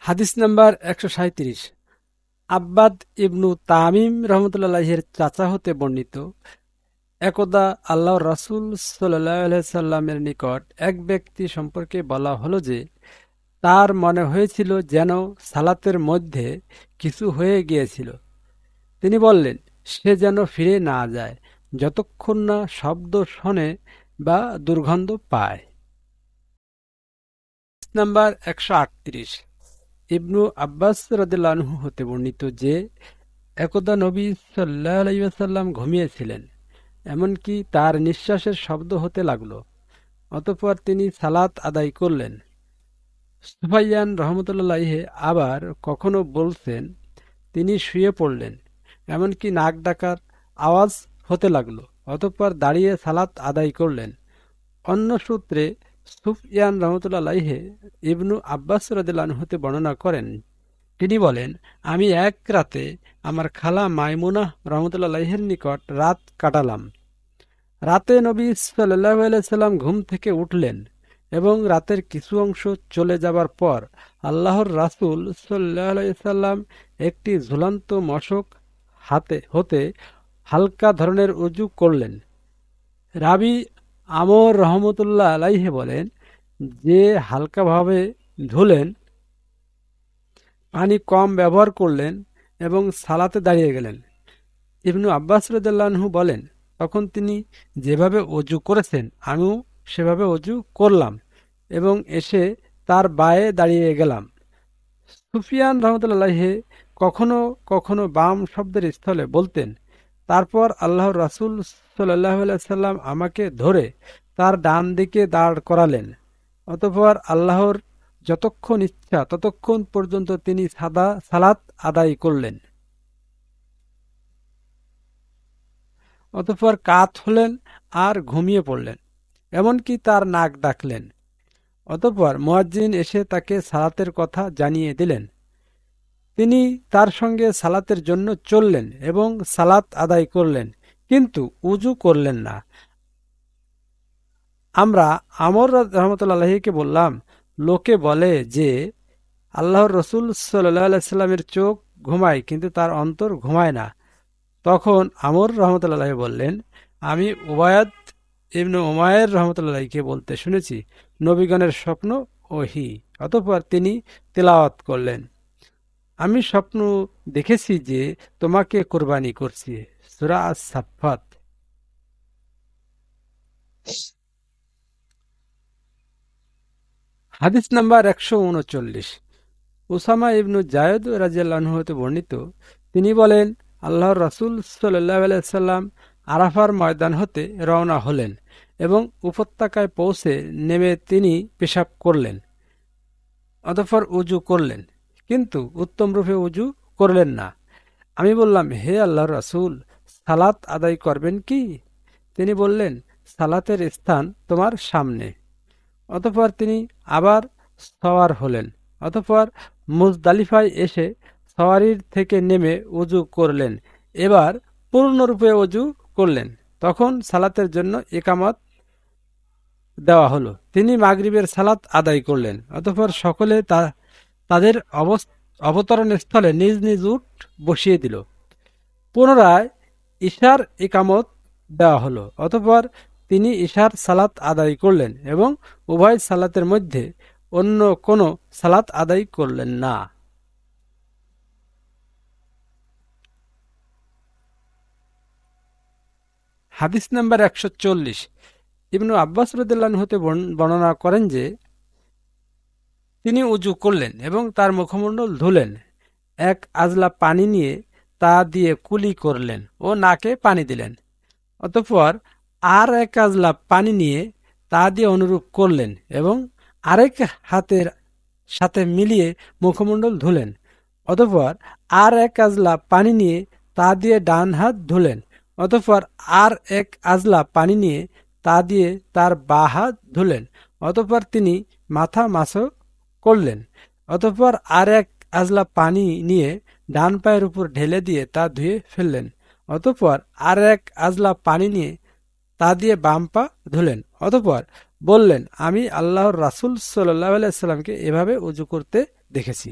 হাদিস নাম্বার 137। আব্বাদ ইবনু তামিম রহমতুল্লাহের চাচা হতে বর্ণিত, একদা আল্লাহর রাসূল সাল্লাল্লাহু আলাইহি সাল্লামের নিকট এক ব্যক্তি সম্পর্কে বলা হলো যে তার মনে হয়েছিল যেন সালাতের মধ্যে কিছু হয়ে গিয়েছিল। তিনি বললেন, সে যেন ফিরে না যায় যতক্ষণ না শব্দ শোনে বা দুর্গন্ধ পায়। নাম্বার 138। ইবনু আব্বাস রাদিয়াল্লাহু আনহু হতে বর্ণিত যে একদা নবী সাল্লাল্লাহু আলাইহি ওয়াসাল্লাম ঘুমিয়েছিলেন, এমনকি তার নিঃশ্বাসের শব্দ হতে লাগলো। অতঃপর তিনি সালাত আদায় করলেন। সুফিয়ান রহমতুল্লাহ আবার কখনো বলছেন, তিনি শুয়ে পড়লেন, এমনকি নাক ডাকার আওয়াজ হতে লাগলো। অতঃপর দাঁড়িয়ে সালাত আদায় করলেন। অন্য সূত্রে সুফিয়ান রহমতুল্লাহ ইবনু আব্বাস রাদিয়াল্লাহু আনহু হতে বর্ণনা করেন, তিনি বলেন, আমি এক রাতে আমার খালা মাইমুনাহ রহমতুল্লাহের নিকট রাত কাটালাম। রাতে নবী সাল্লাল্লাহু আলাইহি সাল্লাম ঘুম থেকে উঠলেন এবং রাতের কিছু অংশ চলে যাবার পর আল্লাহর রাসূল সাল্লাল্লাহু আলাইহি সাল্লাম একটি ঝুলন্ত মশক হাতে হতে হালকা ধরনের উজু করলেন। রাবি আমর রহমতুল্লাহ আলাইহি বলেন, যে হালকাভাবে ধুলেন, পানি কম ব্যবহার করলেন এবং সালাতে দাঁড়িয়ে গেলেন। ইবনু আব্বাস রাদিয়াল্লাহু আনহু বলেন, তখন তিনি যেভাবে অজু করেছেন আমিও সেভাবে অজু করলাম এবং এসে তার বায়ে দাঁড়িয়ে গেলাম। সুফিয়ান রহমতুল্লাহ কখনো কখনো বাম শব্দের স্থলে বলতেন, তারপর আল্লাহর রাসূল সাল্লাল্লাহু আলাইহি সাল্লাম আমাকে ধরে তার ডান দিকে দাঁড় করালেন। অতঃপর আল্লাহর যতক্ষণ ইচ্ছা ততক্ষণ পর্যন্ত তিনি সালাত আদায় করলেন। অতঃপর কাত হলেন আর ঘুমিয়ে পড়লেন, এমনকি তার নাক ডাকলেন। অতঃপর মুয়াজ্জিন এসে তাকে সালাতের কথা জানিয়ে দিলেন। তিনি তার সঙ্গে সালাতের জন্য চললেন এবং সালাত আদায় করলেন, কিন্তু উজু করলেন না। আমরা আমর রহমতুল্লাহকে বললাম, লোকে বলে যে আল্লাহর রসুল সাল্লাল্লাহু আলাইহি সাল্লামের চোখ ঘুমায় কিন্তু তার অন্তর ঘুমায় না। তখন আমর রহমতুল্লাহ বললেন, আমি উবায়দ ইবনে উমায়ের রহমতুল্লাহকে বলতে শুনেছি, নবীগণের স্বপ্ন ওহী। অতঃপর তিনি তেলাওয়াত করলেন, আমি স্বপ্ন দেখেছি যে তোমাকে কুরবানি করছি। সূরা আস-সাফফাত। হাদিস নাম্বার 139। উসামা ইবনু জায়েদ রাদিয়াল্লাহু আনহু হতে বর্ণিত, তিনি বলেন, আল্লাহর রাসূল সাল্লাল্লাহু আলাইহি সাল্লাম আরাফার ময়দান হতে রওনা হলেন এবং উপত্যকায় পৌঁছে নেমে তিনি পেশাব করলেন। অতঃপর উজু করলেন, কিন্তু উত্তম রূপে উজু করলেন না। আমি বললাম, হে আল্লাহর রাসূল, সালাত আদায় করবেন কি? তিনি বললেন, সালাতের স্থান তোমার সামনে। অতঃপর তিনি আবার সওয়ার হলেন। অতঃপর মুজদালিফায় এসে সওয়ারির থেকে নেমে উজু করলেন। এবার পূর্ণরূপে উজু করলেন। তখন সালাতের জন্য ইকামত দেওয়া হলো। তিনি মাগরিবের সালাত আদায় করলেন। অতঃপর সকলে তাদের অবতরণ স্থলে নিজ নিজ উট বসিয়ে দিল। পুনরায় ইশার ইকামত দেওয়া হলো। অতঃপর তিনি ইশার সালাত আদায় করলেন এবং উভয় সালাতের মধ্যে অন্য কোনো সালাত আদায় করলেন না। হাদিস নাম্বার 140। ইবনু আব্বাস রাদিয়াল্লাহু আনহু হতে বর্ণনা করেন যে তিনি উজু করলেন এবং তার মুখমণ্ডল ধুলেন। এক আজলা পানি নিয়ে তা দিয়ে কুলি করলেন ও নাকে পানি দিলেন। অতঃপর আর এক আজলা পানি নিয়ে তা দিয়ে অনুরূপ করলেন এবং আরেক হাতের সাথে মিলিয়ে মুখমণ্ডল ধুলেন। অতঃপর আর এক আজলা পানি নিয়ে তা দিয়ে ডান হাত ধুলেন। অতঃপর আর এক আজলা পানি নিয়ে তা দিয়ে তার বাঁ হাত ধুলেন। অতঃপর তিনি মাথা মাসহ করলেন। অতঃপর আর এক আজলা পানি নিয়ে ডান পায়ের উপর ঢেলে দিয়ে তা ধুয়ে ফেললেন। অতঃপর আর এক আজলা পানি নিয়ে তা দিয়ে বাম পা ধুলেন। অতঃপর বললেন, আমি আল্লাহর রাসূল সাল্লাল্লাহু আলাইহি সাল্লামকে এভাবে উজু করতে দেখেছি।